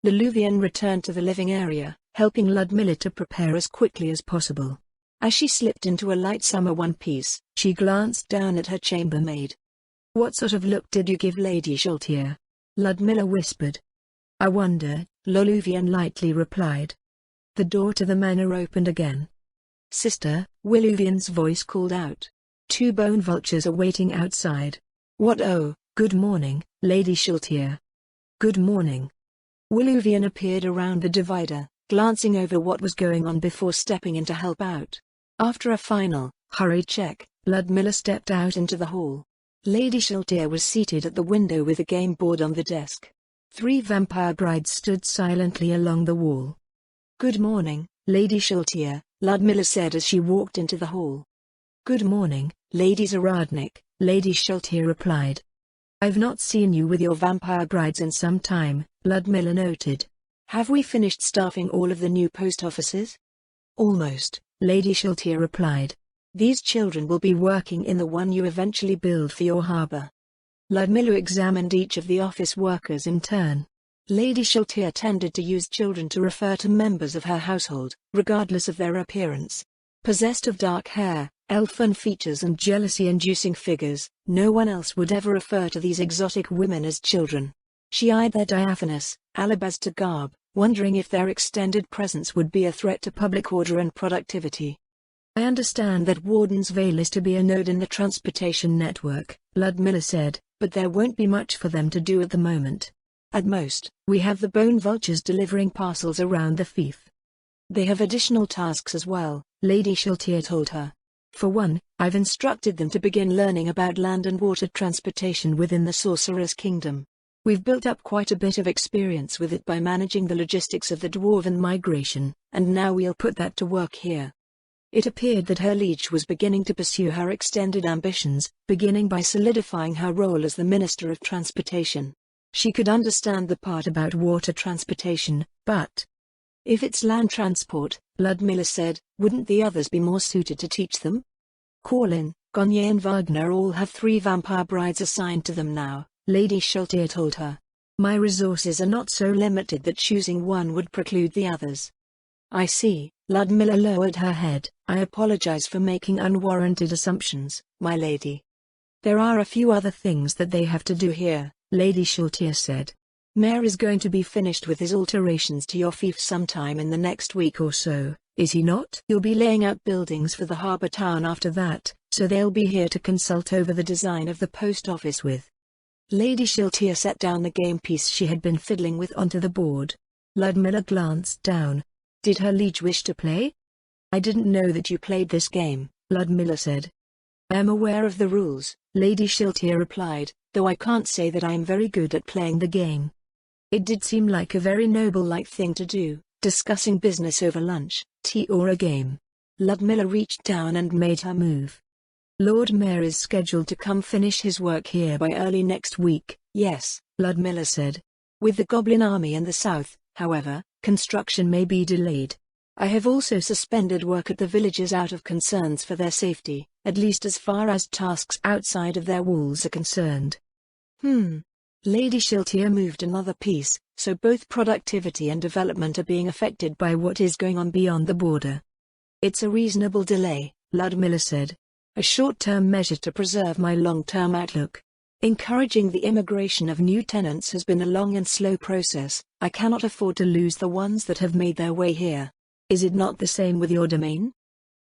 Ludmilla returned to the living area, helping Ludmilla to prepare as quickly as possible. As she slipped into a light summer one-piece, she glanced down at her chambermaid. "What sort of look did you give Lady Schultier?" Ludmilla whispered. "I wonder," Ludmilla lightly replied. The door to the manor opened again. "Sister," Ludmilla's voice called out. "Two bone vultures are waiting outside." "What? Oh, good morning, Lady Schultier." "Good morning." Ludmilla appeared around the divider, glancing over what was going on before stepping in to help out. After a final, hurried check, Ludmilla stepped out into the hall. Lady Schultier was seated at the window with a game board on the desk. 3 vampire brides stood silently along the wall. "Good morning, Lady Schultier," Ludmilla said as she walked into the hall. "Good morning, Lady Zaradnik," Lady Schultier replied. "I've not seen you with your vampire brides in some time," Ludmilla noted. "Have we finished staffing all of the new post offices?" "Almost," Lady Schultier replied. "These children will be working in the one you eventually build for your harbor." Ludmilla examined each of the office workers in turn. Lady Schultier tended to use children to refer to members of her household, regardless of their appearance. Possessed of dark hair, elfin features and jealousy-inducing figures, no one else would ever refer to these exotic women as children. She eyed their diaphanous, alabaster garb, wondering if their extended presence would be a threat to public order and productivity. "I understand that Warden's Vale is to be a node in the transportation network," Ludmilla said, "but there won't be much for them to do at the moment. At most, we have the bone vultures delivering parcels around the fief. They have additional tasks as well," Lady Schultier told her. "For one, I've instructed them to begin learning about land and water transportation within the Sorcerer's Kingdom. We've built up quite a bit of experience with it by managing the logistics of the Dwarven migration, and now we'll put that to work here." It appeared that her liege was beginning to pursue her extended ambitions, beginning by solidifying her role as the Minister of Transportation. She could understand the part about water transportation, but if it's land transport, Ludmilla said, wouldn't the others be more suited to teach them? "Corlin, Gagne and Wagner all have 3 vampire brides assigned to them now," Lady Schultier told her. "My resources are not so limited that choosing one would preclude the others." "I see," Ludmilla lowered her head. "I apologize for making unwarranted assumptions, my lady. There are a few other things that they have to do here," Lady Schultier said. "Mayor is going to be finished with his alterations to your fief sometime in the next week or so, is he not? You'll be laying out buildings for the harbor town after that, so they'll be here to consult over the design of the post office with." Lady Schultier set down the game piece she had been fiddling with onto the board. Ludmilla glanced down. Did her liege wish to play? "I didn't know that you played this game," Ludmilla said. "I am aware of the rules," Lady Schultier replied, "though I can't say that I am very good at playing the game." It did seem like a very noble-like thing to do, discussing business over lunch, tea or a game. Ludmilla reached down and made her move. "Lord Mayor is scheduled to come finish his work here by early next week." "Yes," Ludmilla said. "With the Goblin army in the south, however, construction may be delayed. I have also suspended work at the villages out of concerns for their safety, at least as far as tasks outside of their walls are concerned." Lady Schultier moved another piece, so both productivity and development are being affected by what is going on beyond the border. "It's a reasonable delay," Ludmilla said. "A short-term measure to preserve my long-term outlook. Encouraging the immigration of new tenants has been a long and slow process. I cannot afford to lose the ones that have made their way here. Is it not the same with your domain?"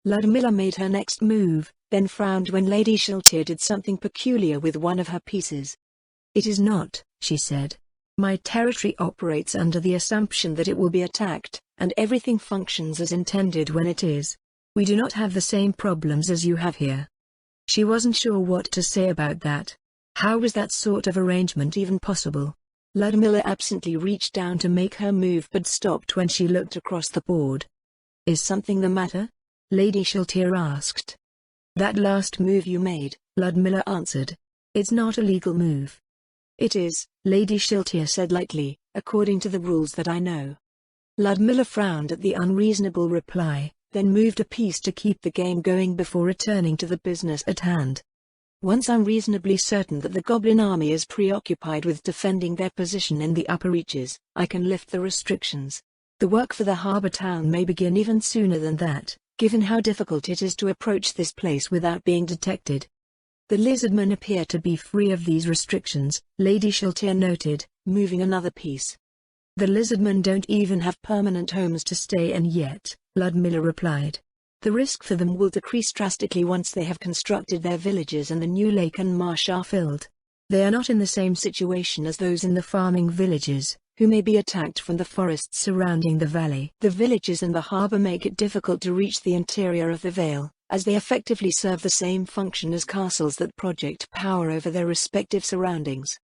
Ludmilla made her next move, then frowned when Lady Schultier did something peculiar with one of her pieces. "It is not," she said. "My territory operates under the assumption that it will be attacked, and everything functions as intended when it is. We do not have the same problems as you have here." She wasn't sure what to say about that. How was that sort of arrangement even possible? Ludmilla absently reached down to make her move but stopped when she looked across the board. "Is something the matter?" Lady Schultier asked. "That last move you made," Ludmilla answered. "It's not a legal move." "It is," Lady Schultier said lightly, "according to the rules that I know." Ludmilla frowned at the unreasonable reply, then moved a piece to keep the game going before returning to the business at hand. Once I'm reasonably certain that the goblin army is preoccupied with defending their position in the upper reaches, I can lift the restrictions. The work for the harbor town may begin even sooner than that, given how difficult it is to approach this place without being detected. The lizardmen appear to be free of these restrictions, Lady Shiltir noted, moving another piece. The lizardmen don't even have permanent homes to stay in yet, Ludmilla replied. The risk for them will decrease drastically once they have constructed their villages and the new lake and marsh are filled. They are not in the same situation as those in the farming villages, who may be attacked from the forests surrounding the valley. The villages and the harbor make it difficult to reach the interior of the Vale, as they effectively serve the same function as castles that project power over their respective surroundings.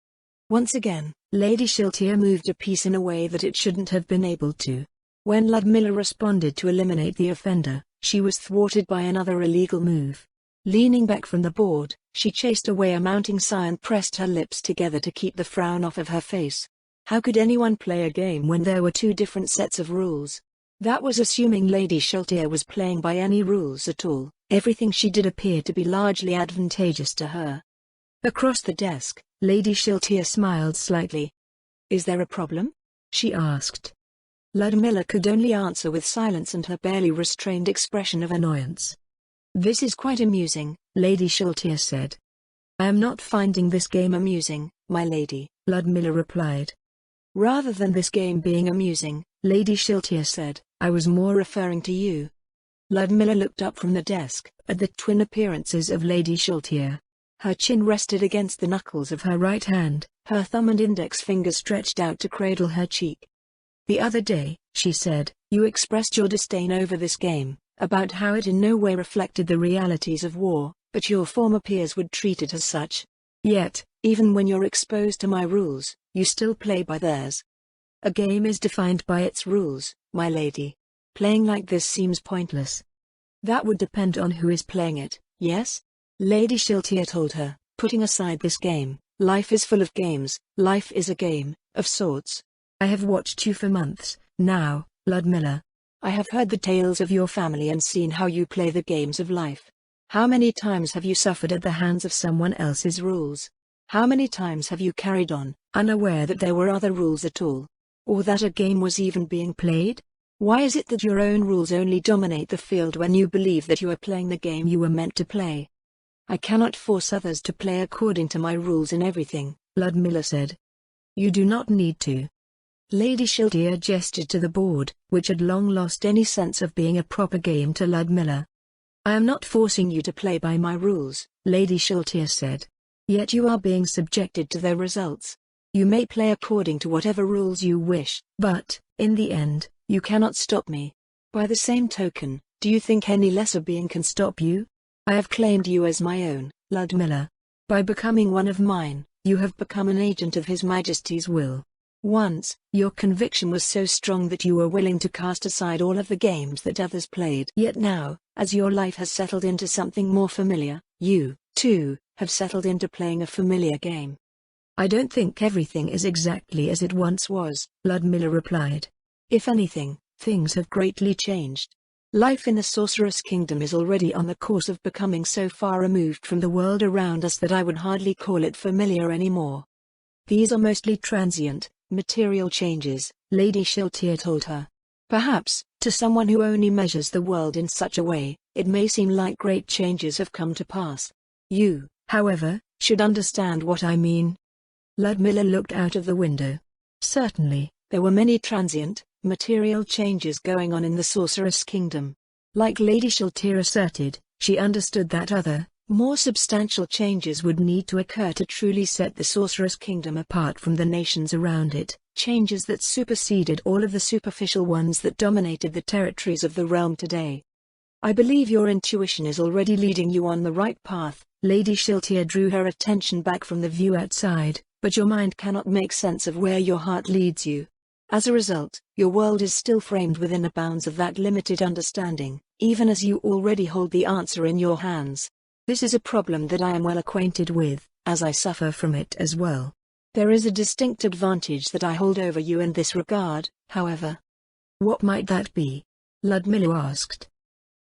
Once again, Lady Shiltir moved a piece in a way that it shouldn't have been able to. When Ludmilla responded to eliminate the offender, she was thwarted by another illegal move. Leaning back from the board, she chased away a mounting sigh and pressed her lips together to keep the frown off of her face. How could anyone play a game when there were two different sets of rules? That was assuming Lady Shiltir was playing by any rules at all. Everything she did appeared to be largely advantageous to her. Across the desk, Lady Shiltir smiled slightly. "Is there a problem?" she asked. Ludmilla could only answer with silence and her barely restrained expression of annoyance. "This is quite amusing," Lady Shiltir said. "I am not finding this game amusing, my lady," Ludmilla replied. "Rather than this game being amusing," Lady Shiltir said, "I was more referring to you." Ludmilla looked up from the desk, at the twin appearances of Lady Shiltir. Her chin rested against the knuckles of her right hand, her thumb and index fingers stretched out to cradle her cheek. "The other day," she said, "you expressed your disdain over this game, about how it in no way reflected the realities of war, but your former peers would treat it as such. Yet, even when you're exposed to my rules, you still play by theirs. A game is defined by its rules, my lady. Playing like this seems pointless." "That would depend on who is playing it, yes?" Lady Shiltir told her, "Putting aside this game, life is full of games. Life is a game, of sorts. I have watched you for months, now, Ludmilla. I have heard the tales of your family and seen how you play the games of life. How many times have you suffered at the hands of someone else's rules? How many times have you carried on, unaware that there were other rules at all? Or that a game was even being played? Why is it that your own rules only dominate the field when you believe that you are playing the game you were meant to play?" "I cannot force others to play according to my rules in everything," Ludmilla said. "You do not need to." Lady Shiltir gestured to the board, which had long lost any sense of being a proper game to Ludmilla. "I am not forcing you to play by my rules," Lady Shiltir said. "Yet you are being subjected to their results. You may play according to whatever rules you wish, but, in the end, you cannot stop me. By the same token, do you think any lesser being can stop you? I have claimed you as my own, Ludmilla. By becoming one of mine, you have become an agent of His Majesty's will. Once, your conviction was so strong that you were willing to cast aside all of the games that others played. Yet now, as your life has settled into something more familiar, you, too, have settled into playing a familiar game." "I don't think everything is exactly as it once was," Ludmilla replied. "If anything, things have greatly changed. Life in the Sorceress Kingdom is already on the course of becoming so far removed from the world around us that I would hardly call it familiar anymore. These are mostly transient, material changes," Lady Shiltir told her. "Perhaps, to someone who only measures the world in such a way, it may seem like great changes have come to pass. You, however, should understand what I mean." Ludmilla looked out of the window. Certainly, there were many transient, material changes going on in the Sorceress Kingdom. Like Lady Shiltir asserted, she understood that other, more substantial changes would need to occur to truly set the Sorceress Kingdom apart from the nations around it, changes that superseded all of the superficial ones that dominated the territories of the realm today. "I believe your intuition is already leading you on the right path," Lady Shiltir drew her attention back from the view outside, "but your mind cannot make sense of where your heart leads you. As a result, your world is still framed within the bounds of that limited understanding, even as you already hold the answer in your hands. This is a problem that I am well acquainted with, as I suffer from it as well. There is a distinct advantage that I hold over you in this regard, however." "What might that be?" Ludmilla asked.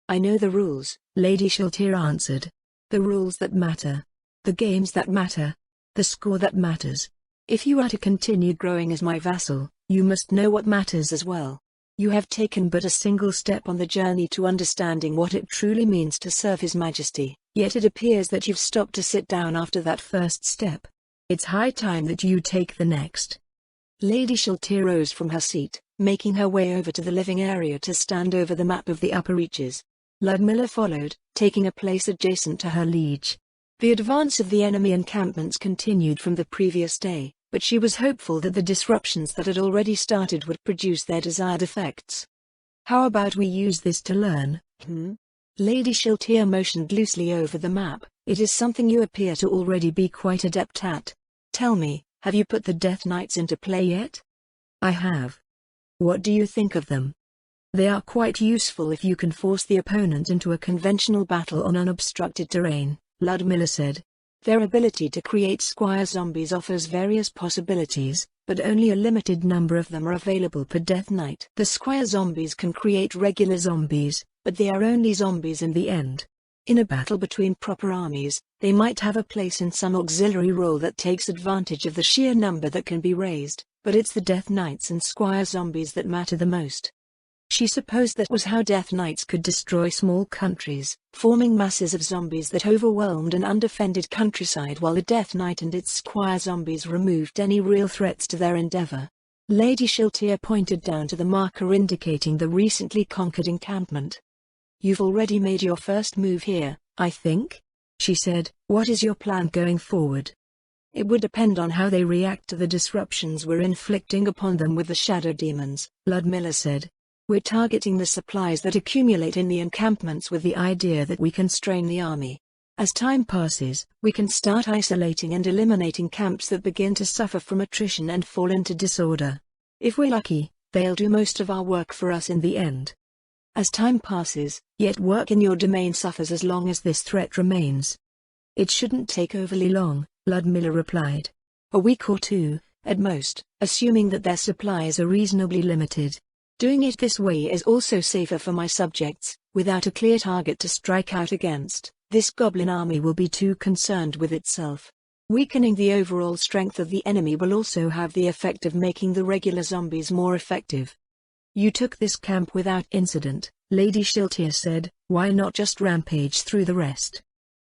"I know the rules," Lady Shiltir answered. "The rules that matter. The games that matter. The score that matters. If you are to continue growing as my vassal, you must know what matters as well. You have taken but a single step on the journey to understanding what it truly means to serve His Majesty, yet it appears that you've stopped to sit down after that first step. It's high time that you take the next. Lady Shaltir rose from her seat, making her way over to the living area to stand over the map of the upper reaches. Ludmilla followed, taking a place adjacent to her liege. The advance of the enemy encampments continued from the previous day, but she was hopeful that the disruptions that had already started would produce their desired effects. How about we use this to learn, Lady Shaltir motioned loosely over the map. It is something you appear to already be quite adept at. Tell me, have you put the Death Knights into play yet? I have. What do you think of them? They are quite useful if you can force the opponent into a conventional battle on unobstructed terrain, Ludmilla said. Their ability to create squire zombies offers various possibilities, but only a limited number of them are available per Death Knight. The squire zombies can create regular zombies, but they are only zombies in the end. In a battle between proper armies, they might have a place in some auxiliary role that takes advantage of the sheer number that can be raised, but it's the Death Knights and squire zombies that matter the most. She supposed that was how Death Knights could destroy small countries, forming masses of zombies that overwhelmed an undefended countryside, while the Death Knight and its squire zombies removed any real threats to their endeavor. Lady Shaltir pointed down to the marker indicating the recently conquered encampment. You've already made your first move here, I think? She said. What is your plan going forward? It would depend on how they react to the disruptions we're inflicting upon them with the shadow demons, Ludmilla said. We're targeting the supplies that accumulate in the encampments with the idea that we can strain the army. As time passes, we can start isolating and eliminating camps that begin to suffer from attrition and fall into disorder. If we're lucky, they'll do most of our work for us in the end. As time passes, yet work in your domain suffers as long as this threat remains. It shouldn't take overly long, Ludmilla replied. A week or two, at most, assuming that their supplies are reasonably limited. Doing it this way is also safer for my subjects. Without a clear target to strike out against, this goblin army will be too concerned with itself. Weakening the overall strength of the enemy will also have the effect of making the regular zombies more effective. You took this camp without incident, Lady Shaltir said. Why not just rampage through the rest?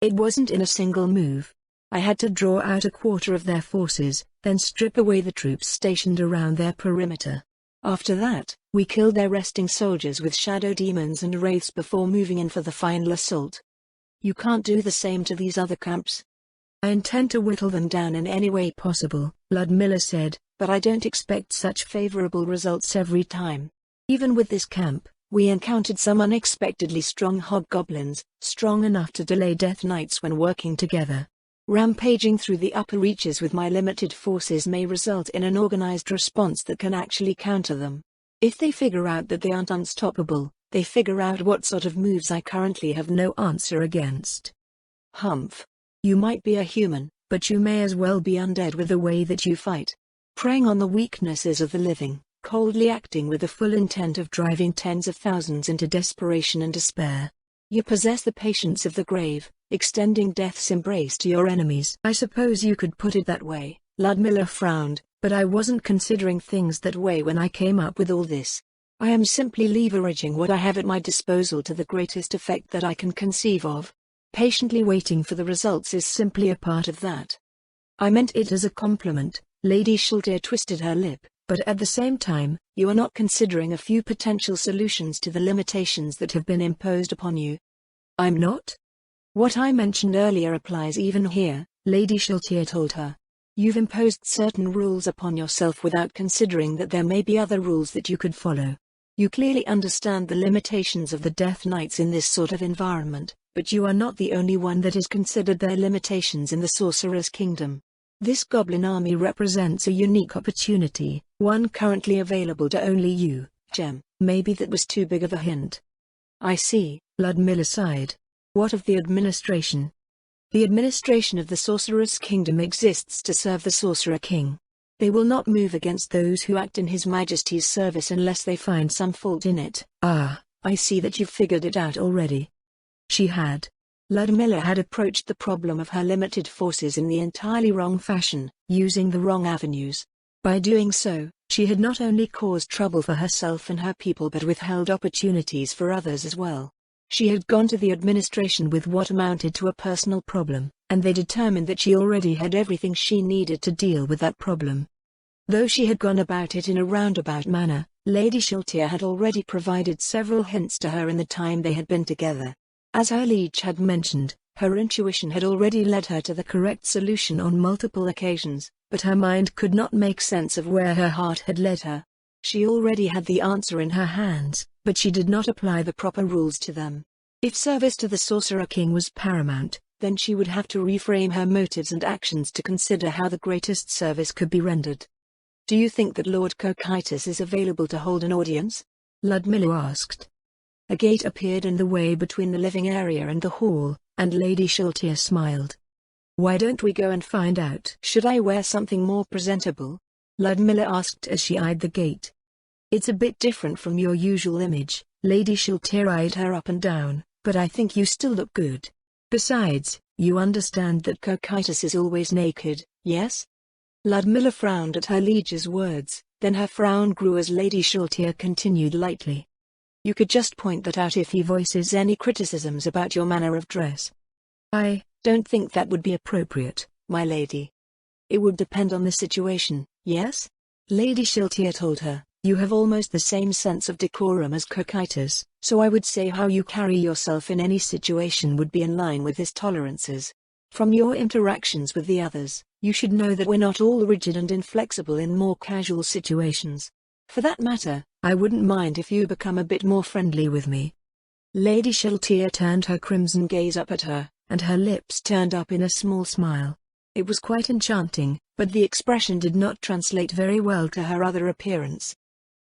It wasn't in a single move. I had to draw out a quarter of their forces, then strip away the troops stationed around their perimeter. After that, we killed their resting soldiers with shadow demons and wraiths before moving in for the final assault. You can't do the same to these other camps. I intend to whittle them down in any way possible, Ludmilla said, but I don't expect such favorable results every time. Even with this camp, we encountered some unexpectedly strong hobgoblins, strong enough to delay Death Knights when working together. Rampaging through the upper reaches with my limited forces may result in an organized response that can actually counter them. If they figure out that they aren't unstoppable, they figure out what sort of moves I currently have no answer against. Humph. You might be a human, but you may as well be undead with the way that you fight. Preying on the weaknesses of the living, coldly acting with the full intent of driving tens of thousands into desperation and despair. You possess the patience of the grave, extending death's embrace to your enemies. I suppose you could put it that way, Ludmilla frowned, but I wasn't considering things that way when I came up with all this. I am simply leveraging what I have at my disposal to the greatest effect that I can conceive of. Patiently waiting for the results is simply a part of that. I meant it as a compliment. Lady Shaltir twisted her lip, but at the same time, you are not considering a few potential solutions to the limitations that have been imposed upon you. I'm not? What I mentioned earlier applies even here, Lady Shaltir told her. You've imposed certain rules upon yourself without considering that there may be other rules that you could follow. You clearly understand the limitations of the Death Knights in this sort of environment, but you are not the only one that has considered their limitations in the Sorcerer's Kingdom. This goblin army represents a unique opportunity, one currently available to only you, Gem. Maybe that was too big of a hint. I see, Ludmilla sighed. What of the administration? The administration of the Sorcerer's Kingdom exists to serve the Sorcerer King. They will not move against those who act in His Majesty's service unless they find some fault in it. Ah, I see that you've figured it out already. She had. Ludmilla had approached the problem of her limited forces in the entirely wrong fashion, using the wrong avenues. By doing so, she had not only caused trouble for herself and her people but withheld opportunities for others as well. She had gone to the administration with what amounted to a personal problem, and they determined that she already had everything she needed to deal with that problem. Though she had gone about it in a roundabout manner, Lady Shiltier had already provided several hints to her in the time they had been together. As her liege had mentioned, her intuition had already led her to the correct solution on multiple occasions, but her mind could not make sense of where her heart had led her. She already had the answer in her hands, but she did not apply the proper rules to them. If service to the Sorcerer King was paramount, then she would have to reframe her motives and actions to consider how the greatest service could be rendered. "Do you think that Lord Cocytus is available to hold an audience?" Ludmilla asked. A gate appeared in the way between the living area and the hall, and Lady Shiltier smiled. "Why don't we go and find out?" "Should I wear something more presentable?" Ludmilla asked as she eyed the gate. "It's a bit different from your usual image." Lady Shiltier eyed her up and down, "but I think you still look good. Besides, you understand that Cocytus is always naked, yes?" Ludmilla frowned at her liege's words, then her frown grew as Lady Shiltier continued lightly. "You could just point that out if he voices any criticisms about your manner of dress." "I don't think that would be appropriate, my lady." "It would depend on the situation, yes?" Lady Shiltier told her. "You have almost the same sense of decorum as Cocytus, so I would say how you carry yourself in any situation would be in line with his tolerances. From your interactions with the others, you should know that we're not all rigid and inflexible in more casual situations. For that matter, I wouldn't mind if you become a bit more friendly with me." Lady Shiltier turned her crimson gaze up at her, and her lips turned up in a small smile. It was quite enchanting, but the expression did not translate very well to her other appearance.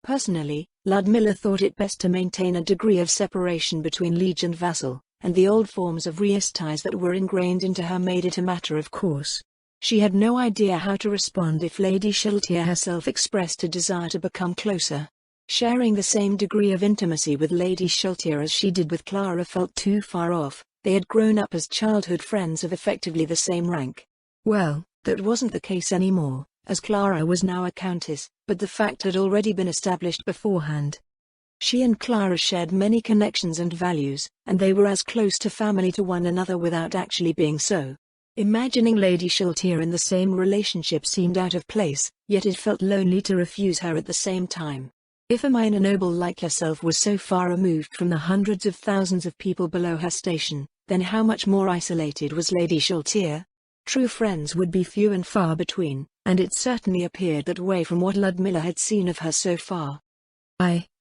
Personally, Ludmilla thought it best to maintain a degree of separation between liege and vassal, and the old forms of Rhys ties that were ingrained into her made it a matter of course. She had no idea how to respond if Lady Shiltier herself expressed a desire to become closer. Sharing the same degree of intimacy with Lady Shiltier as she did with Clara felt too far off. They had grown up as childhood friends of effectively the same rank. Well, that wasn't the case anymore, as Clara was now a countess, but the fact had already been established beforehand. She and Clara shared many connections and values, and they were as close to family to one another without actually being so. Imagining Lady Shiltier in the same relationship seemed out of place, yet it felt lonely to refuse her at the same time. If a minor noble like herself was so far removed from the hundreds of thousands of people below her station, then how much more isolated was Lady Shiltier? True friends would be few and far between, and it certainly appeared that way from what Ludmilla had seen of her so far.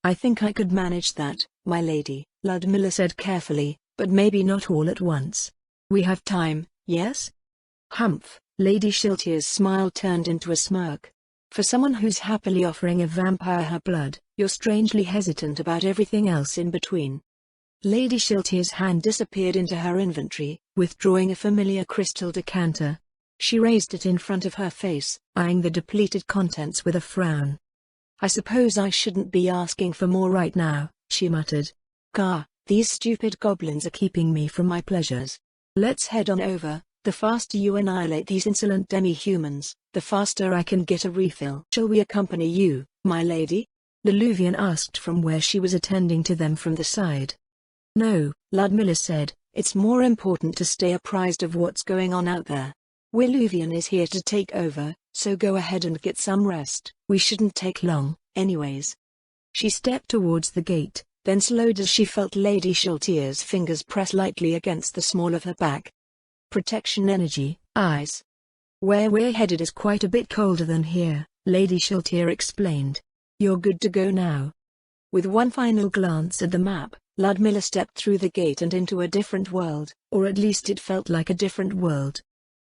I think I could manage that, my lady," Ludmilla said carefully, "but maybe not all at once. We have time, yes?" "Humph," Lady Shiltier's smile turned into a smirk. "For someone who's happily offering a vampire her blood, you're strangely hesitant about everything else in between." Lady Shiltier's hand disappeared into her inventory, withdrawing a familiar crystal decanter. She raised it in front of her face, eyeing the depleted contents with a frown. "I suppose I shouldn't be asking for more right now," she muttered. "Gah, these stupid goblins are keeping me from my pleasures. Let's head on over. The faster you annihilate these insolent demi-humans, the faster I can get a refill." "Shall we accompany you, my lady?" Leluvian asked from where she was attending to them from the side. "No," Ludmilla said, "it's more important to stay apprised of what's going on out there. Leluvian is here to take over, so go ahead and get some rest. We shouldn't take long, anyways." She stepped towards the gate, then slowed as she felt Lady Shiltier's fingers press lightly against the small of her back. "Protection energy, eyes. Where we're headed is quite a bit colder than here," Lady Shiltier explained. "You're good to go now." With one final glance at the map, Ludmilla stepped through the gate and into a different world, or at least it felt like a different world.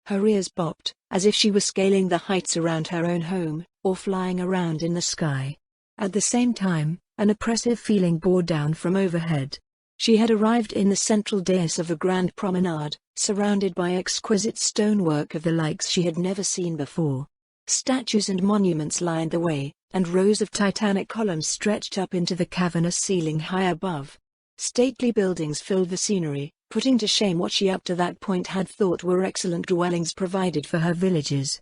Her ears bopped, as if she were scaling the heights around her own home, or flying around in the sky. At the same time, an oppressive feeling bore down from overhead. She had arrived in the central dais of a grand promenade, surrounded by exquisite stonework of the likes she had never seen before. Statues and monuments lined the way, and rows of titanic columns stretched up into the cavernous ceiling high above. Stately buildings filled the scenery, putting to shame what she up to that point had thought were excellent dwellings provided for her villagers.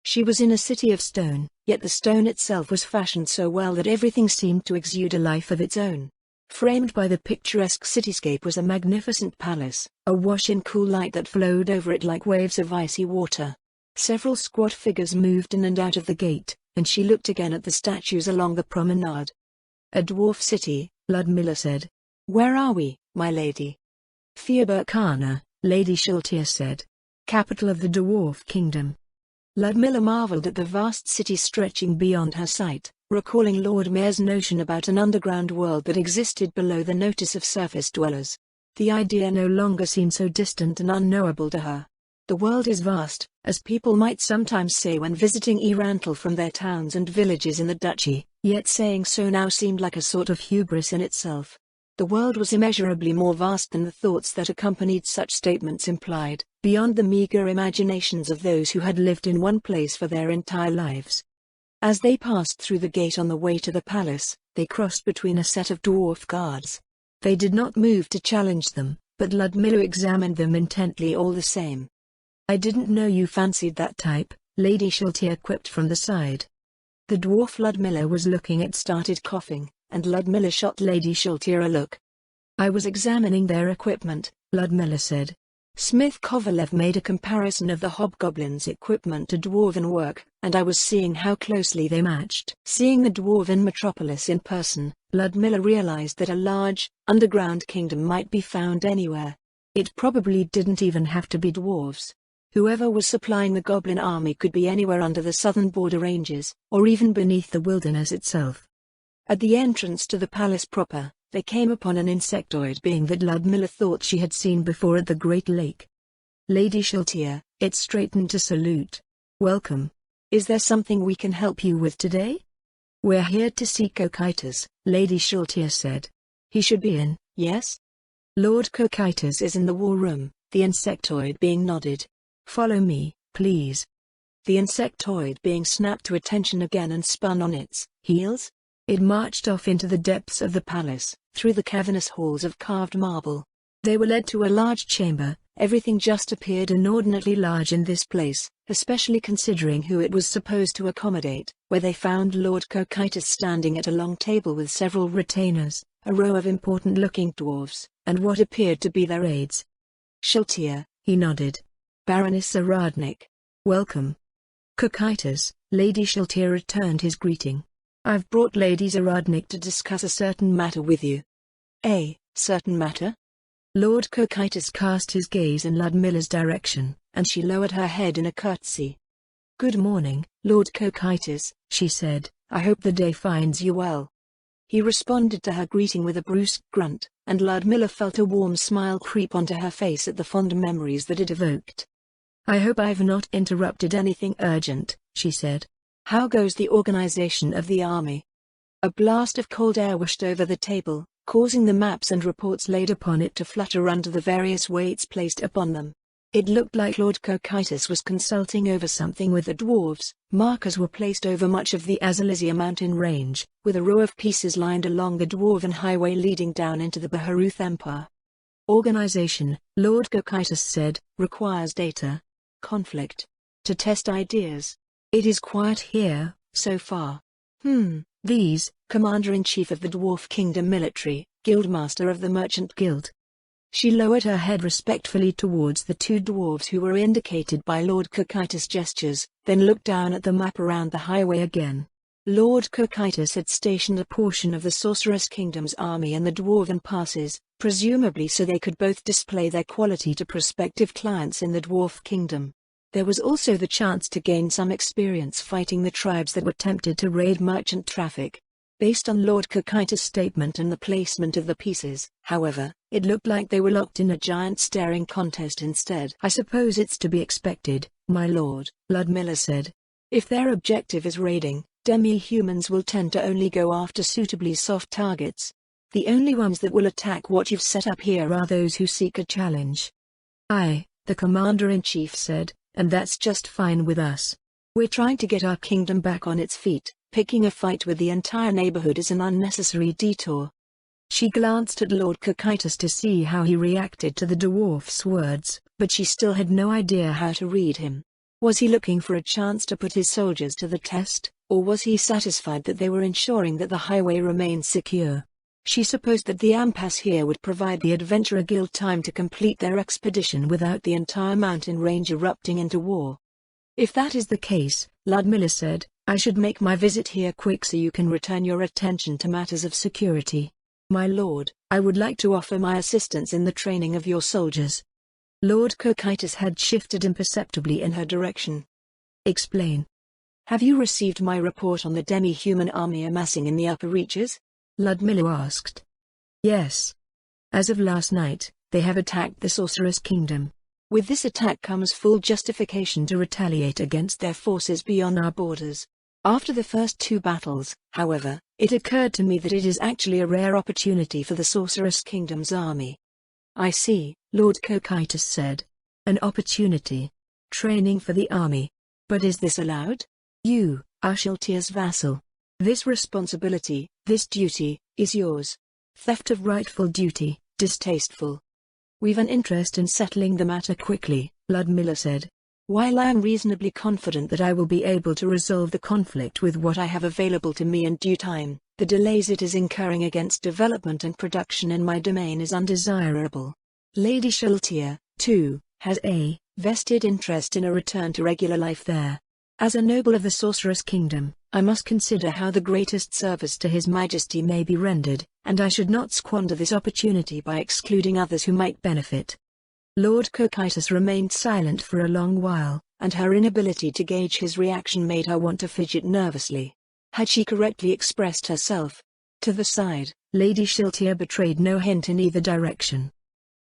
She was in a city of stone, yet the stone itself was fashioned so well that everything seemed to exude a life of its own. Framed by the picturesque cityscape was a magnificent palace, awash in cool light that flowed over it like waves of icy water. Several squat figures moved in and out of the gate, and she looked again at the statues along the promenade. "A dwarf city," Ludmilla said. "Where are we, my lady?" "Fierberkana," Lady Shiltir said. "Capital of the dwarf kingdom." Ludmilla marveled at the vast city stretching beyond her sight, recalling Lord Mayor's notion about an underground world that existed below the notice of surface dwellers. The idea no longer seemed so distant and unknowable to her. The world is vast, as people might sometimes say when visiting E-Rantel from their towns and villages in the duchy, yet saying so now seemed like a sort of hubris in itself. The world was immeasurably more vast than the thoughts that accompanied such statements implied, beyond the meager imaginations of those who had lived in one place for their entire lives. As they passed through the gate on the way to the palace, they crossed between a set of dwarf guards. They did not move to challenge them, but Ludmilla examined them intently all the same. "I didn't know you fancied that type," Lady Shiltir quipped from the side. The dwarf Ludmilla was looking at started coughing, and Ludmilla shot Lady Shiltir a look. "I was examining their equipment," Ludmilla said. Smith Kovalev made a comparison of the hobgoblins' equipment to dwarven work, and I was seeing how closely they matched. Seeing the dwarven metropolis in person, Ludmilla realized that a large, underground kingdom might be found anywhere. It probably didn't even have to be dwarves. Whoever was supplying the goblin army could be anywhere under the southern border ranges, or even beneath the wilderness itself. At the entrance to the palace proper, they came upon an insectoid being that Ludmilla thought she had seen before at the Great Lake. "Lady Shiltir," it straightened to salute. "Welcome. Is there something we can help you with today?" "We're here to see Cocytus," Lady Shiltir said. "He should be in, yes?" "Lord Cocytus is in the war room," the insectoid being nodded. "Follow me, please." The insectoid being snapped to attention again and spun on its heels. It marched off into the depths of the palace, through the cavernous halls of carved marble. They were led to a large chamber. Everything just appeared inordinately large in this place, especially considering who it was supposed to accommodate, where they found Lord Cocytus standing at a long table with several retainers, a row of important-looking dwarves, and what appeared to be their aides. "Shiltir," he nodded. "Baroness Aradnik. Welcome." "Cocytus," Lady Shiltir returned his greeting. "I've brought Lady Aradnik to discuss a certain matter with you." "A certain matter?" Lord Cocytus cast his gaze in Ludmilla's direction, and she lowered her head in a curtsy. "Good morning, Lord Cocytus," she said. "I hope the day finds you well." He responded to her greeting with a brusque grunt, and Ludmilla felt a warm smile creep onto her face at the fond memories that it evoked. "I hope I've not interrupted anything urgent," she said. "How goes the organization of the army?" A blast of cold air whooshed over the table, causing the maps and reports laid upon it to flutter under the various weights placed upon them. It looked like Lord Cocytus was consulting over something with the dwarves. Markers were placed over much of the Azalizia mountain range, with a row of pieces lined along the dwarven highway leading down into the Baharuth Empire. "Organization," Lord Cocytus said, "requires data. Conflict. To test ideas. It is quiet here, so far." These, Commander-in-Chief of the Dwarf Kingdom Military, Guildmaster of the Merchant Guild." She lowered her head respectfully towards the two dwarves who were indicated by Lord Cocytus' gestures, then looked down at the map around the highway again. Lord Cocytus had stationed a portion of the Sorceress Kingdom's army in the Dwarven passes, presumably so they could both display their quality to prospective clients in the Dwarf Kingdom. There was also the chance to gain some experience fighting the tribes that were tempted to raid merchant traffic. Based on Lord Cocytus' statement and the placement of the pieces, however, it looked like they were locked in a giant staring contest instead. "I suppose it's to be expected, my lord," Ludmilla said. "If their objective is raiding, demi-humans will tend to only go after suitably soft targets. The only ones that will attack what you've set up here are those who seek a challenge." "Aye," the Commander-in-Chief said, "and that's just fine with us. We're trying to get our kingdom back on its feet. Picking a fight with the entire neighborhood is an unnecessary detour." She glanced at Lord Cocytus to see how he reacted to the dwarf's words, but she still had no idea how to read him. Was he looking for a chance to put his soldiers to the test, or was he satisfied that they were ensuring that the highway remained secure? She supposed that the impasse here would provide the Adventurer Guild time to complete their expedition without the entire mountain range erupting into war. If that is the case, Ludmilla said, I should make my visit here quick so you can return your attention to matters of security. My lord, I would like to offer my assistance in the training of your soldiers. Lord Cocytus had shifted imperceptibly in her direction. Explain. Have you received my report on the demi-human army amassing in the upper reaches? Ludmilla asked. Yes. As of last night, they have attacked the Sorceress Kingdom. With this attack comes full justification to retaliate against their forces beyond our borders. After the first 2 battles, however, it occurred to me that it is actually a rare opportunity for the Sorceress Kingdom's army. I see, Lord Cocytus said. An opportunity. Training for the army. But is this allowed? You are Shiltir's vassal. This responsibility, this duty, is yours. Theft of rightful duty, distasteful. We've an interest in settling the matter quickly, Ludmilla said. While I am reasonably confident that I will be able to resolve the conflict with what I have available to me in due time, the delays it is incurring against development and production in my domain is undesirable. Lady Shiltir, too, has a vested interest in a return to regular life there. As a noble of the Sorceress Kingdom, I must consider how the greatest service to His Majesty may be rendered, and I should not squander this opportunity by excluding others who might benefit. Lord Cocytus remained silent for a long while, and her inability to gauge his reaction made her want to fidget nervously. Had she correctly expressed herself? To the side, Lady Shiltir betrayed no hint in either direction.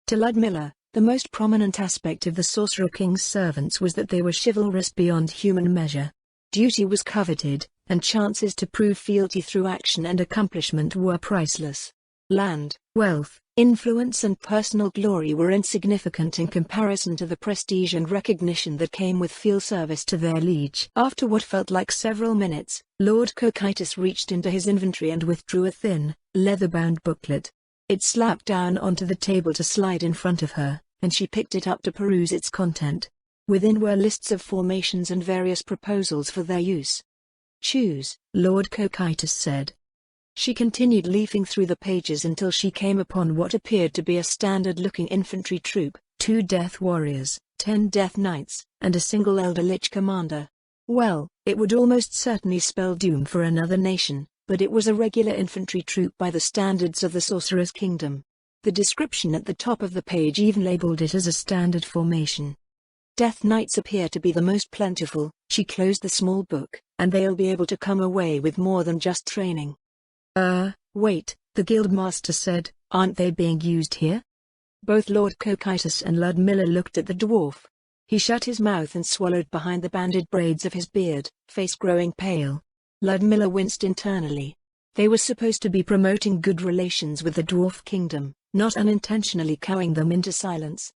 To Ludmilla, the most prominent aspect of the Sorcerer King's servants was that they were chivalrous beyond human measure. Duty was coveted, and chances to prove fealty through action and accomplishment were priceless. Land, wealth, influence and personal glory were insignificant in comparison to the prestige and recognition that came with field service to their liege. After what felt like several minutes, Lord Cocytus reached into his inventory and withdrew a thin, leather-bound booklet. It slapped down onto the table to slide in front of her, and she picked it up to peruse its content. Within were lists of formations and various proposals for their use. Choose, Lord Cocytus said. She continued leafing through the pages until she came upon what appeared to be a standard-looking infantry troop, 2 death warriors, 10 death knights, and a single elder lich commander. Well, it would almost certainly spell doom for another nation, but it was a regular infantry troop by the standards of the Sorcerer's Kingdom. The description at the top of the page even labeled it as a standard formation. Death Knights appear to be the most plentiful. She closed the small book, and they'll be able to come away with more than just training. Wait, the Guildmaster said, aren't they being used here? Both Lord Cocytus and Ludmilla looked at the dwarf. He shut his mouth and swallowed behind the banded braids of his beard, face growing pale. Ludmilla winced internally. They were supposed to be promoting good relations with the Dwarf Kingdom, not unintentionally cowing them into silence.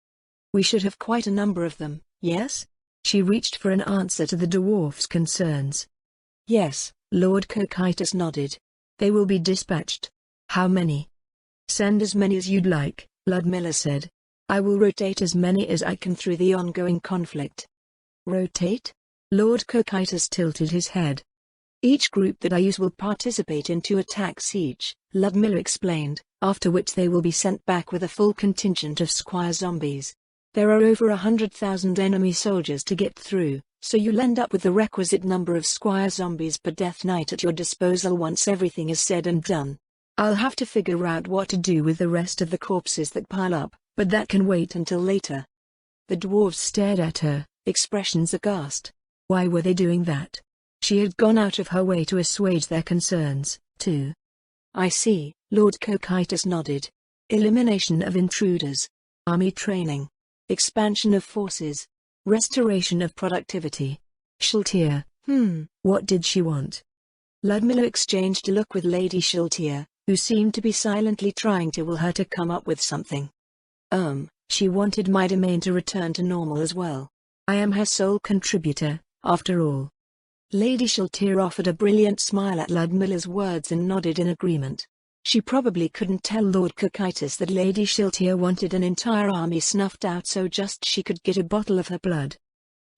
We should have quite a number of them, yes? She reached for an answer to the dwarf's concerns. Yes, Lord Cocytus nodded. They will be dispatched. How many? Send as many as you'd like, Ludmilla said. I will rotate as many as I can through the ongoing conflict. Rotate? Lord Cocytus tilted his head. Each group that I use will participate in 2 attacks each, Ludmilla explained, after which they will be sent back with a full contingent of squire zombies. There are over 100,000 enemy soldiers to get through, so you'll end up with the requisite number of squire zombies per death knight at your disposal once everything is said and done. I'll have to figure out what to do with the rest of the corpses that pile up, but that can wait until later. The dwarves stared at her, expressions aghast. Why were they doing that? She had gone out of her way to assuage their concerns, too. I see, Lord Cocytus nodded. Elimination of intruders. Army training. Expansion of forces. Restoration of productivity. Shiltir, what did she want? Ludmilla exchanged a look with Lady Shiltir, who seemed to be silently trying to will her to come up with something. She wanted my domain to return to normal as well. I am her sole contributor, after all. Lady Shiltir offered a brilliant smile at Ludmilla's words and nodded in agreement. She probably couldn't tell Lord Cocytus that Lady Shiltia wanted an entire army snuffed out so just she could get a bottle of her blood.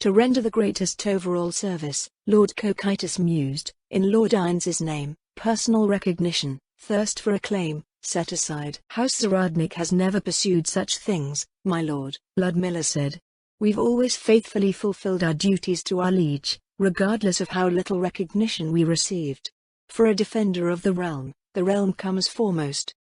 To render the greatest overall service, Lord Cocytus mused, in Lord Ains's name, personal recognition, thirst for acclaim, set aside. House Zaradnik has never pursued such things, my lord, Ludmilla said. We've always faithfully fulfilled our duties to our liege, regardless of how little recognition we received. For a defender of the realm comes foremost.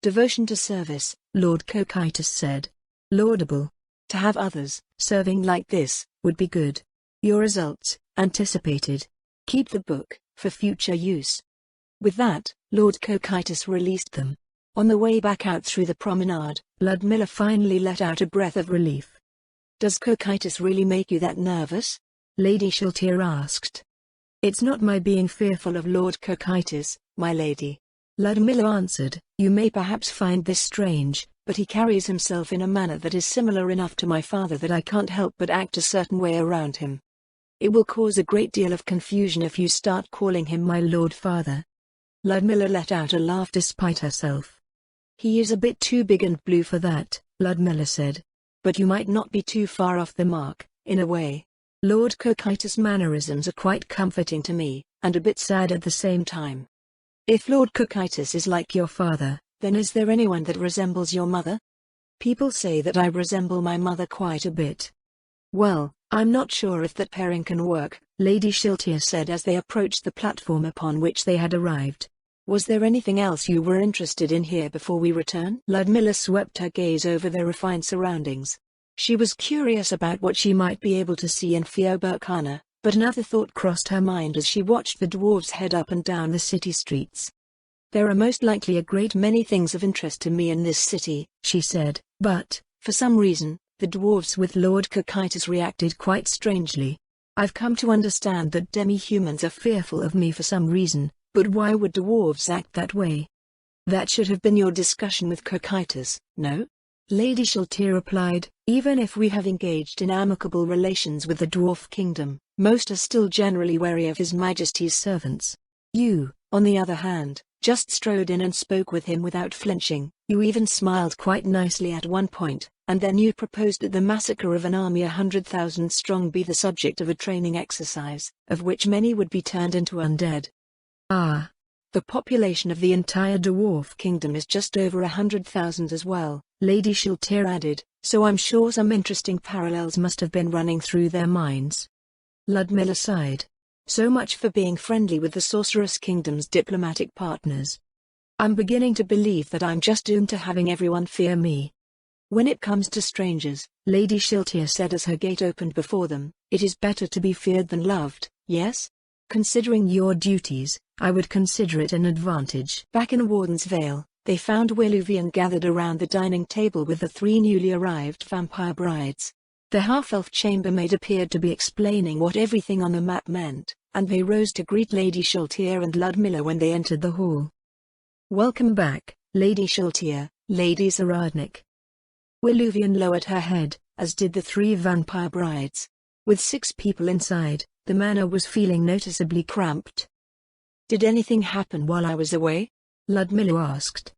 Devotion to service, Lord Cocytus said. Laudable. To have others, serving like this, would be good. Your results, anticipated. Keep the book, for future use. With that, Lord Cocytus released them. On the way back out through the promenade, Ludmilla finally let out a breath of relief. Does Cocytus really make you that nervous? Lady Shiltia asked. It's not my being fearful of Lord Cocytus, my lady. Ludmilla answered. You may perhaps find this strange, but he carries himself in a manner that is similar enough to my father that I can't help but act a certain way around him. It will cause a great deal of confusion if you start calling him my lord father. Ludmilla let out a laugh despite herself. He is a bit too big and blue for that, Ludmilla said. But you might not be too far off the mark, in a way. Lord Cocytus' mannerisms are quite comforting to me, and a bit sad at the same time. If Lord Cocytus is like your father, then is there anyone that resembles your mother? People say that I resemble my mother quite a bit. Well, I'm not sure if that pairing can work, Lady Shiltia said as they approached the platform upon which they had arrived. Was there anything else you were interested in here before we return? Ludmilla swept her gaze over their refined surroundings. She was curious about what she might be able to see in Fioberkana, but another thought crossed her mind as she watched the dwarves head up and down the city streets. There are most likely a great many things of interest to me in this city, she said, but, for some reason, the dwarves with Lord Cocytus reacted quite strangely. I've come to understand that demi-humans are fearful of me for some reason, but why would dwarves act that way? That should have been your discussion with Cocytus, no? Lady Shiltia replied, even if we have engaged in amicable relations with the dwarf kingdom, most are still generally wary of His Majesty's servants. You, on the other hand, just strode in and spoke with him without flinching. You even smiled quite nicely at one point, and then you proposed that the massacre of an army 100,000 strong be the subject of a training exercise, of which many would be turned into undead. Ah. The population of the entire dwarf kingdom is just over 100,000 as well, Lady Shiltia added, so I'm sure some interesting parallels must have been running through their minds. Ludmilla sighed. So much for being friendly with the Sorceress Kingdom's diplomatic partners. I'm beginning to believe that I'm just doomed to having everyone fear me. When it comes to strangers, Lady Shiltia said as her gate opened before them, it is better to be feared than loved, yes? Considering your duties, I would consider it an advantage. Back in Warden's Vale, they found Willuvian gathered around the dining table with the three newly arrived vampire brides. The half-elf chambermaid appeared to be explaining what everything on the map meant, and they rose to greet Lady Shiltia and Ludmilla when they entered the hall. Welcome back, Lady Shiltia, Lady Zaradnik. Willuvian lowered her head, as did the three vampire brides. With 6 people inside, the manor was feeling noticeably cramped. Did anything happen while I was away? Ludmilla asked.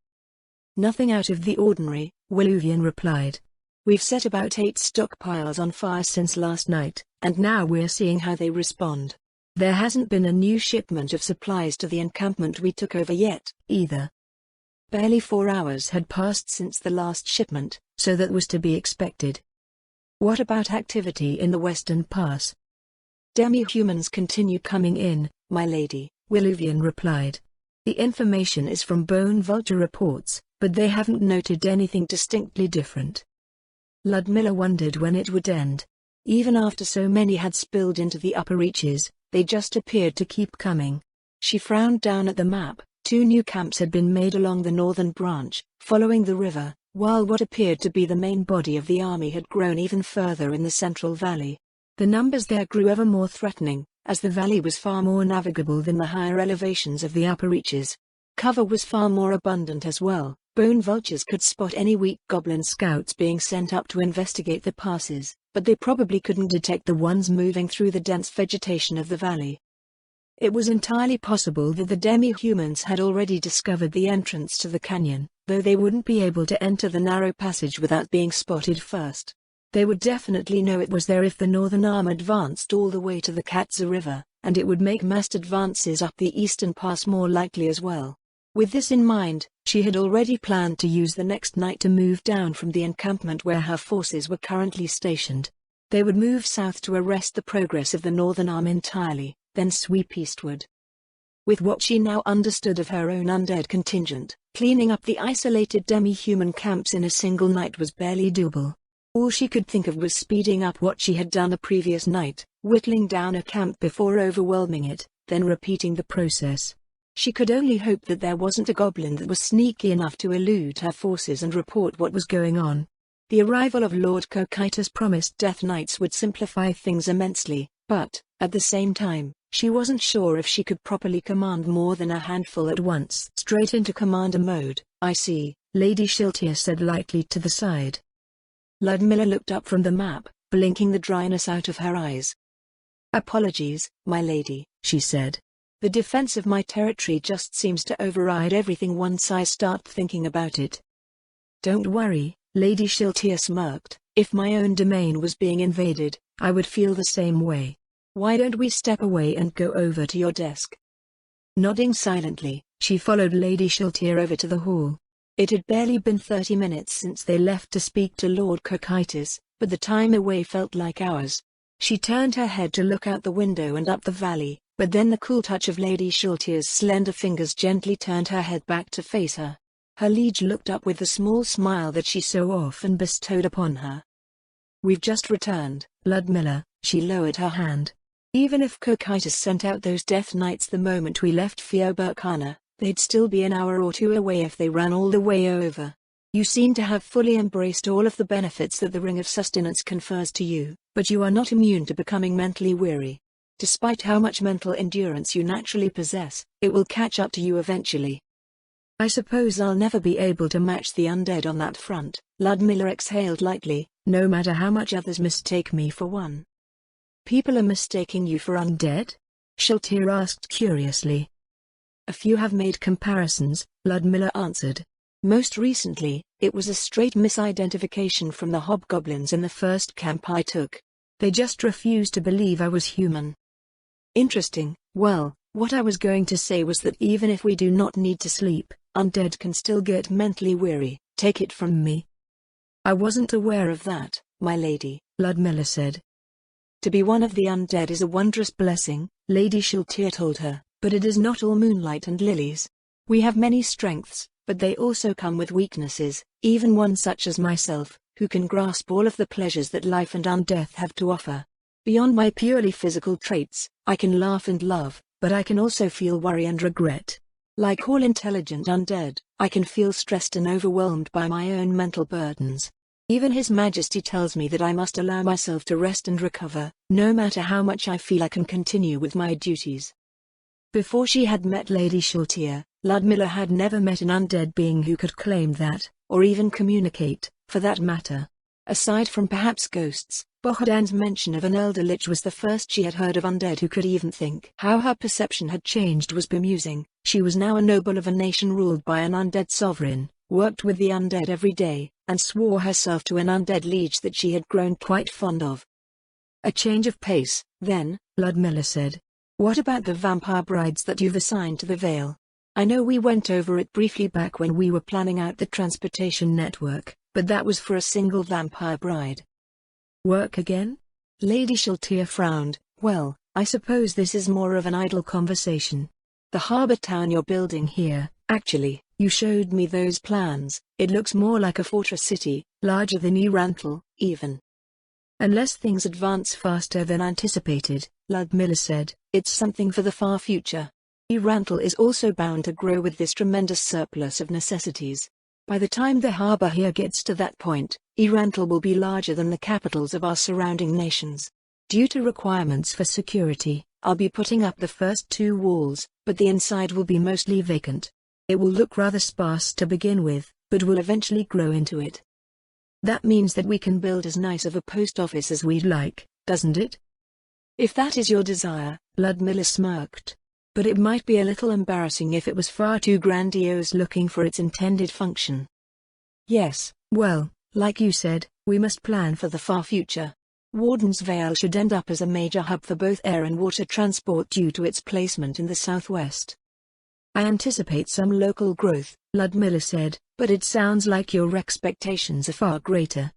Nothing out of the ordinary, Willuvian replied. We've set about 8 stockpiles on fire since last night, and now we're seeing how they respond. There hasn't been a new shipment of supplies to the encampment we took over yet, either. Barely 4 hours had passed since the last shipment, so that was to be expected. What about activity in the Western Pass? Demi-humans continue coming in, my lady, Willuvian replied. The information is from Bone Vulture reports, but they haven't noted anything distinctly different. Ludmilla wondered when it would end. Even after so many had spilled into the upper reaches, they just appeared to keep coming. She frowned down at the map. 2 new camps had been made along the northern branch, following the river, while what appeared to be the main body of the army had grown even further in the central valley. The numbers there grew ever more threatening, as the valley was far more navigable than the higher elevations of the upper reaches. Cover was far more abundant as well. Bone vultures could spot any weak goblin scouts being sent up to investigate the passes, but they probably couldn't detect the ones moving through the dense vegetation of the valley. It was entirely possible that the demi-humans had already discovered the entrance to the canyon, though they wouldn't be able to enter the narrow passage without being spotted first. They would definitely know it was there if the northern arm advanced all the way to the Katza River, and it would make massed advances up the eastern pass more likely as well. With this in mind, she had already planned to use the next night to move down from the encampment where her forces were currently stationed. They would move south to arrest the progress of the northern arm entirely, then sweep eastward. With what she now understood of her own undead contingent, cleaning up the isolated demi-human camps in a single night was barely doable. All she could think of was speeding up what she had done the previous night, whittling down a camp before overwhelming it, then repeating the process. She could only hope that there wasn't a goblin that was sneaky enough to elude her forces and report what was going on. The arrival of Lord Cocytus' promised Death Knights would simplify things immensely, but, at the same time, she wasn't sure if she could properly command more than a handful at once. Straight into commander mode, I see, Lady Shiltia said lightly to the side. Ludmilla looked up from the map, blinking the dryness out of her eyes. Apologies, my lady, she said. The defense of my territory just seems to override everything once I start thinking about it. Don't worry, Lady Shiltia smirked. If my own domain was being invaded, I would feel the same way. Why don't we step away and go over to your desk? Nodding silently, she followed Lady Shiltia over to the hall. It had barely been 30 minutes since they left to speak to Lord Cocytus, but the time away felt like hours. She turned her head to look out the window and up the valley, but then the cool touch of Lady Shiltia's slender fingers gently turned her head back to face her. Her liege looked up with the small smile that she so often bestowed upon her. We've just returned, Ludmilla, she lowered her hand. Even if Cocytus sent out those Death Knights the moment we left Fioburkana, they'd still be an hour or two away if they ran all the way over. You seem to have fully embraced all of the benefits that the Ring of Sustenance confers to you, but you are not immune to becoming mentally weary. Despite how much mental endurance you naturally possess, it will catch up to you eventually. I suppose I'll never be able to match the undead on that front, Ludmilla exhaled lightly, no matter how much others mistake me for one. People are mistaking you for undead? Shiltia asked curiously. A few have made comparisons, Ludmilla answered. Most recently, it was a straight misidentification from the hobgoblins in the first camp I took. They just refused to believe I was human. Interesting. Well, what I was going to say was that even if we do not need to sleep, undead can still get mentally weary, take it from me. I wasn't aware of that, my lady, Ludmilla said. To be one of the undead is a wondrous blessing, Lady Shiltia told her, but it is not all moonlight and lilies. We have many strengths, but they also come with weaknesses, even one such as myself, who can grasp all of the pleasures that life and undeath have to offer. Beyond my purely physical traits, I can laugh and love, but I can also feel worry and regret. Like all intelligent undead, I can feel stressed and overwhelmed by my own mental burdens. Even His Majesty tells me that I must allow myself to rest and recover, no matter how much I feel I can continue with my duties. Before she had met Lady Shiltia, Ludmilla had never met an undead being who could claim that, or even communicate, for that matter. Aside from perhaps ghosts, Bohdan's mention of an elder lich was the first she had heard of undead who could even think. How her perception had changed was bemusing. She was now a noble of a nation ruled by an undead sovereign, worked with the undead every day, and swore herself to an undead liege that she had grown quite fond of. A change of pace, then, Ludmilla said. What about the vampire brides that you've assigned to the Vale? I know we went over it briefly back when we were planning out the transportation network, but that was for a single vampire bride. Work again? Lady Shiltia frowned. Well, I suppose this is more of an idle conversation. The harbor town you're building here, actually, you showed me those plans. It looks more like a fortress city, larger than E-Rantel, even. Unless things advance faster than anticipated, Ludmilla said, it's something for the far future. E-Rantel is also bound to grow with this tremendous surplus of necessities. By the time the harbor here gets to that point, E-Rantel will be larger than the capitals of our surrounding nations. Due to requirements for security, I'll be putting up the first 2 walls, but the inside will be mostly vacant. It will look rather sparse to begin with, but will eventually grow into it. That means that we can build as nice of a post office as we'd like, doesn't it? If that is your desire, Ludmilla smirked. but it might be a little embarrassing if it was far too grandiose looking for its intended function. Yes, well, like you said, we must plan for the far future. Warden's Vale should end up as a major hub for both air and water transport due to its placement in the southwest. I anticipate some local growth, Ludmilla said, but it sounds like your expectations are far greater.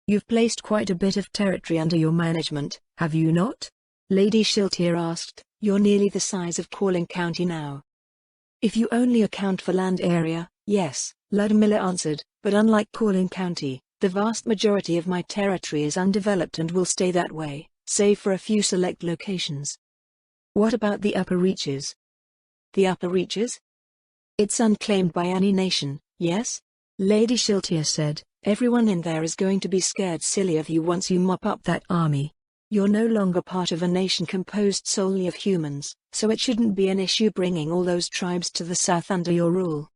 You've placed quite a bit of territory under your management, have you not? Lady Shiltir asked. You're nearly the size of Calling County now. If you only account for land area, yes, Ludmilla answered, but unlike Calling County, the vast majority of my territory is undeveloped and will stay that way, save for a few select locations. What about the upper reaches? The upper reaches? It's unclaimed by any nation, yes? Lady Shiltir said, everyone in there is going to be scared silly of you once you mop up that army. You're no longer part of a nation composed solely of humans, so it shouldn't be an issue bringing all those tribes to the south under your rule.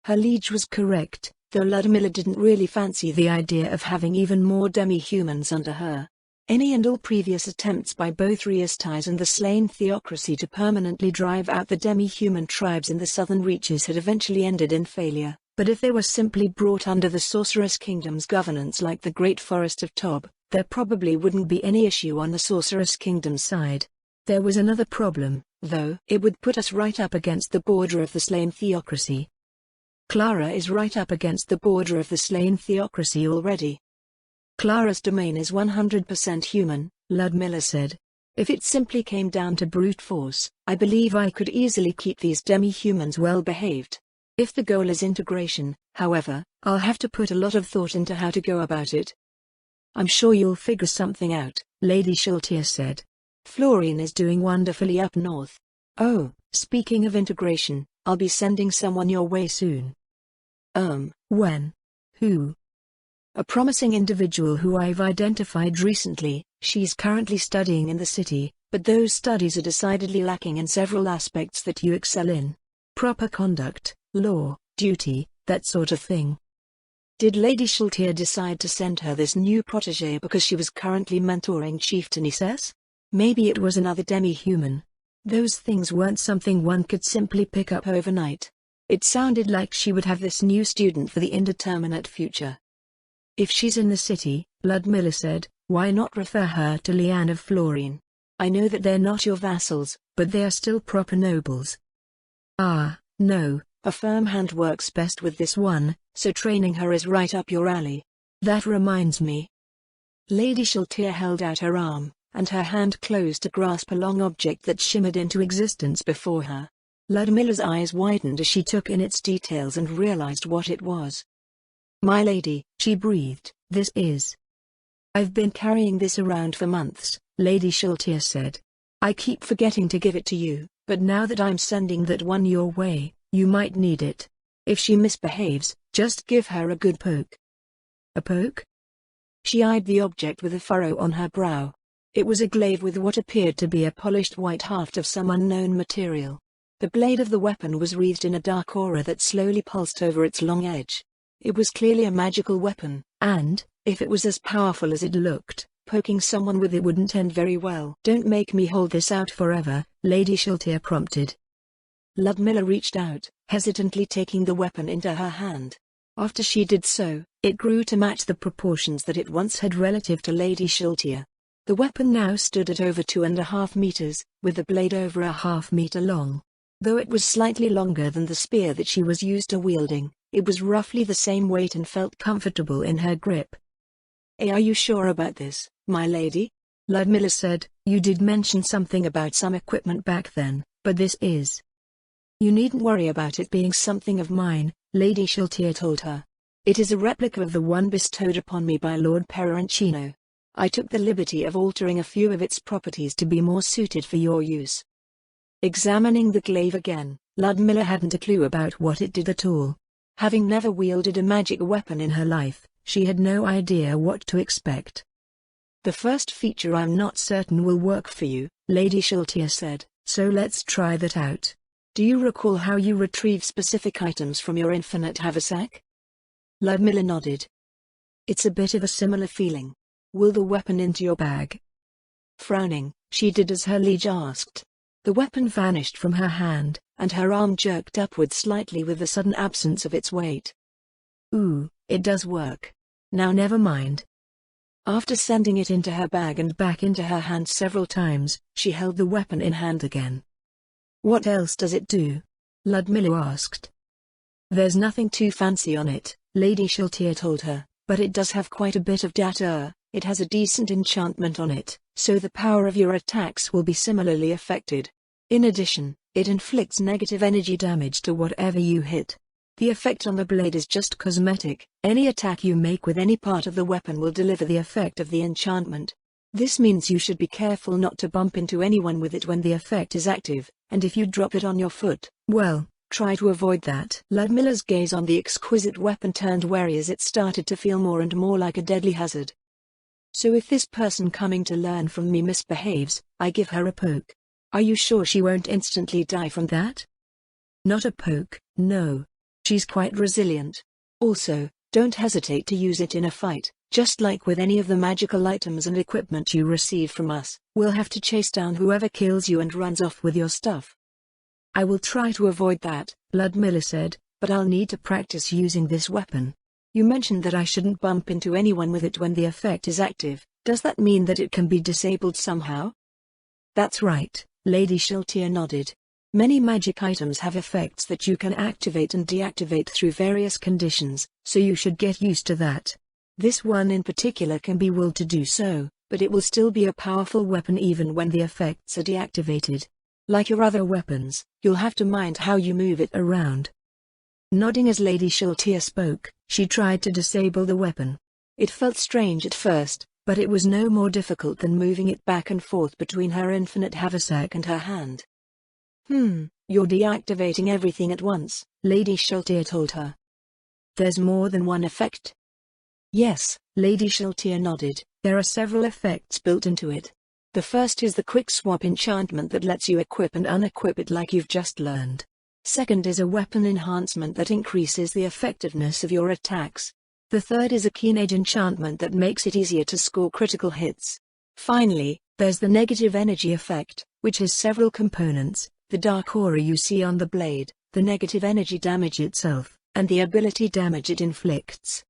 Her liege was correct, though Ludmilla didn't really fancy the idea of having even more demi-humans under her. Any and all previous attempts by both Riastais and the slain theocracy to permanently drive out the demi-human tribes in the southern reaches had eventually ended in failure, but if they were simply brought under the Sorceress Kingdom's governance like the Great Forest of Tob, there probably wouldn't be any issue on the Sorceress Kingdom's side. There was another problem, though. It would put us right up against the border of the slain theocracy. Clara is right up against the border of the slain theocracy already. Clara's domain is 100% human, Ludmilla said. If it simply came down to brute force, I believe I could easily keep these demi-humans well behaved. If the goal is integration, however, I'll have to put a lot of thought into how to go about it. I'm sure you'll figure something out, Lady Shiltir said. Florine is doing wonderfully up north. Oh, speaking of integration, I'll be sending someone your way soon. When? Who? A promising individual who I've identified recently. She's currently studying in the city, but those studies are decidedly lacking in several aspects that you excel in. Proper conduct, law, duty, that sort of thing. Did Lady Shiltir decide to send her this new protégé because she was currently mentoring Chieftainesses? Maybe it was another demi-human. Those things weren't something one could simply pick up overnight. It sounded like she would have this new student for the indeterminate future. If she's in the city, Ludmilla said, why not refer her to Leanne of Florine? I know that they're not your vassals, but they are still proper nobles. Ah, no, a firm hand works best with this one, so training her is right up your alley. That reminds me. Lady Shiltir held out her arm, and her hand closed to grasp a long object that shimmered into existence before her. Ludmilla's eyes widened as she took in its details and realized what it was. My lady, she breathed, this is. I've been carrying this around for months, Lady Shiltir said. I keep forgetting to give it to you, but now that I'm sending that one your way, you might need it. If she misbehaves, just give her a good poke. A poke? She eyed the object with a furrow on her brow. It was a glaive with what appeared to be a polished white haft of some unknown material. The blade of the weapon was wreathed in a dark aura that slowly pulsed over its long edge. It was clearly a magical weapon, and, if it was as powerful as it looked, poking someone with it wouldn't end very well. Don't make me hold this out forever, Lady Shiltir prompted. Ludmilla reached out, hesitantly taking the weapon into her hand. After she did so, it grew to match the proportions that it once had relative to Lady Shiltir. The weapon now stood at over 2.5 meters, with the blade over a half-meter long. Though it was slightly longer than the spear that she was used to wielding, it was roughly the same weight and felt comfortable in her grip. Are you sure about this, my lady? Ludmilla said, you did mention something about some equipment back then, but this is. You needn't worry about it being something of mine, Lady Shiltir told her. It is a replica of the one bestowed upon me by Lord Peroncino. I took the liberty of altering a few of its properties to be more suited for your use. Examining the glaive again, Ludmilla hadn't a clue about what it did at all. Having never wielded a magic weapon in her life, she had no idea what to expect. The first feature I'm not certain will work for you, Lady Shiltir said, so let's try that out. Do you recall how you retrieve specific items from your infinite haversack? Ludmilla nodded. It's a bit of a similar feeling. Will the weapon into your bag? Frowning, she did as her liege asked. The The weapon vanished from her hand, and her arm jerked upward slightly with the sudden absence of its weight. Ooh, it does work. Now never mind. After sending it into her bag and back into her hand several times, she held the weapon in hand again. What else does it do? Ludmilla asked. There's nothing too fancy on it, Lady Shaltir told her, but it does have quite a bit of data. It has a decent enchantment on it, so the power of your attacks will be similarly affected. In addition, it inflicts negative energy damage to whatever you hit. The effect on the blade is just cosmetic. Any attack you make with any part of the weapon will deliver the effect of the enchantment. This means you should be careful not to bump into anyone with it when the effect is active, and if you drop it on your foot, well, try to avoid that. Ludmilla's gaze on the exquisite weapon turned wary as it started to feel more and more like a deadly hazard. So if this person coming to learn from me misbehaves, I give her a poke. Are you sure she won't instantly die from that? Not a poke, no. She's quite resilient. Also, don't hesitate to use it in a fight. Just like with any of the magical items and equipment you receive from us, we'll have to chase down whoever kills you and runs off with your stuff. I will try to avoid that, Ludmilla said, but I'll need to practice using this weapon. You mentioned that I shouldn't bump into anyone with it when the effect is active. Does that mean that it can be disabled somehow? That's right, Lady Shaltir nodded. Many magic items have effects that you can activate and deactivate through various conditions, so you should get used to that. This one in particular can be willed to do so, but it will still be a powerful weapon even when the effects are deactivated. Like your other weapons, you'll have to mind how you move it around. Nodding as Lady Shaltir spoke, she tried to disable the weapon. It felt strange at first, but it was no more difficult than moving it back and forth between her infinite haversack and her hand. You're deactivating everything at once, Lady Shaltir told her. There's more than one effect? Yes, Lady Shaltir nodded. There are several effects built into it. The first is the quick swap enchantment that lets you equip and unequip it like you've just learned. Second is a weapon enhancement that increases the effectiveness of your attacks. The third is a keen edge enchantment that makes it easier to score critical hits. Finally, there's the negative energy effect, which has several components: the dark aura you see on the blade, the negative energy damage itself, and the ability damage it inflicts.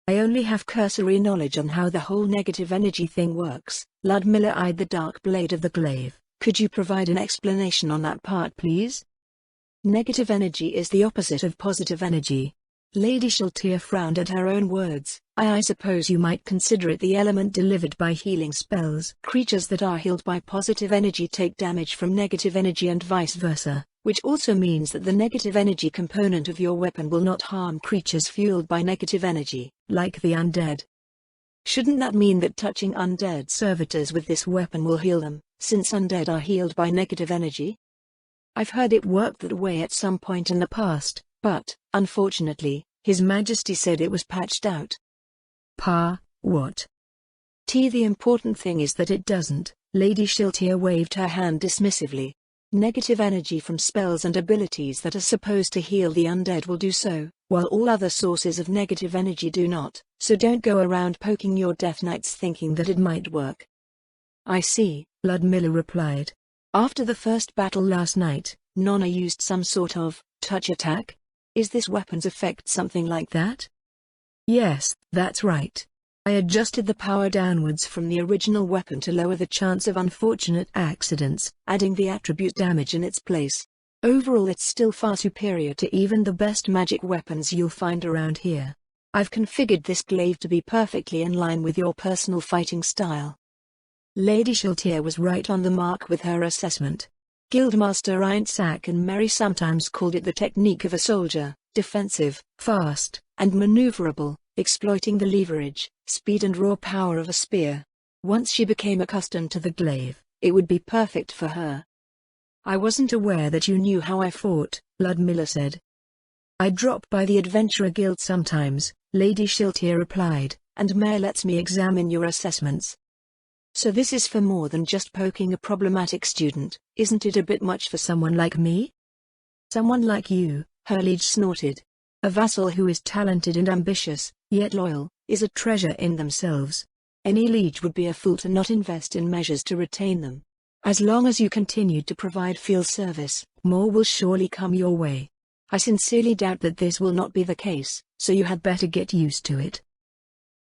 I only have cursory knowledge on how the whole negative energy thing works. Ludmilla eyed the dark blade of the glaive. Could you provide an explanation on that part, please? Negative energy is the opposite of positive energy. Lady Shaltir frowned at her own words. I suppose you might consider it the element delivered by healing spells. Creatures that are healed by positive energy take damage from negative energy and vice versa, which also means that the negative energy component of your weapon will not harm creatures fueled by negative energy, like the undead. Shouldn't that mean that touching undead servitors with this weapon will heal them, since undead are healed by negative energy? I've heard it worked that way at some point in the past, but, unfortunately, His Majesty said it was patched out. What? The important thing is that it doesn't. Lady Shaltir waved her hand dismissively. Negative energy from spells and abilities that are supposed to heal the undead will do so, while all other sources of negative energy do not, so don't go around poking your Death Knights thinking that it might work. I see, Ludmilla replied. After the first battle last night, Nonna used some sort of touch attack? Is this weapon's effect something like that? Yes, that's right. I adjusted the power downwards from the original weapon to lower the chance of unfortunate accidents, adding the attribute damage in its place. Overall, it's still far superior to even the best magic weapons you'll find around here. I've configured this glaive to be perfectly in line with your personal fighting style. Lady Shaltir was right on the mark with her assessment. Guildmaster Einsack and Mary sometimes called it the technique of a soldier: defensive, fast, and maneuverable, exploiting the leverage, speed and raw power of a spear. Once she became accustomed to the glaive, it would be perfect for her. I wasn't aware that you knew how I fought, Ludmilla said. I drop by the Adventurer Guild sometimes, Lady Shaltir replied, and Mare lets me examine your assessments. So this is for more than just poking a problematic student. Isn't it a bit much for someone like me? Someone like you, her liege snorted. A vassal who is talented and ambitious, yet loyal, is a treasure in themselves. Any liege would be a fool to not invest in measures to retain them. As long as you continue to provide field service, more will surely come your way. I sincerely doubt that this will not be the case, so you had better get used to it.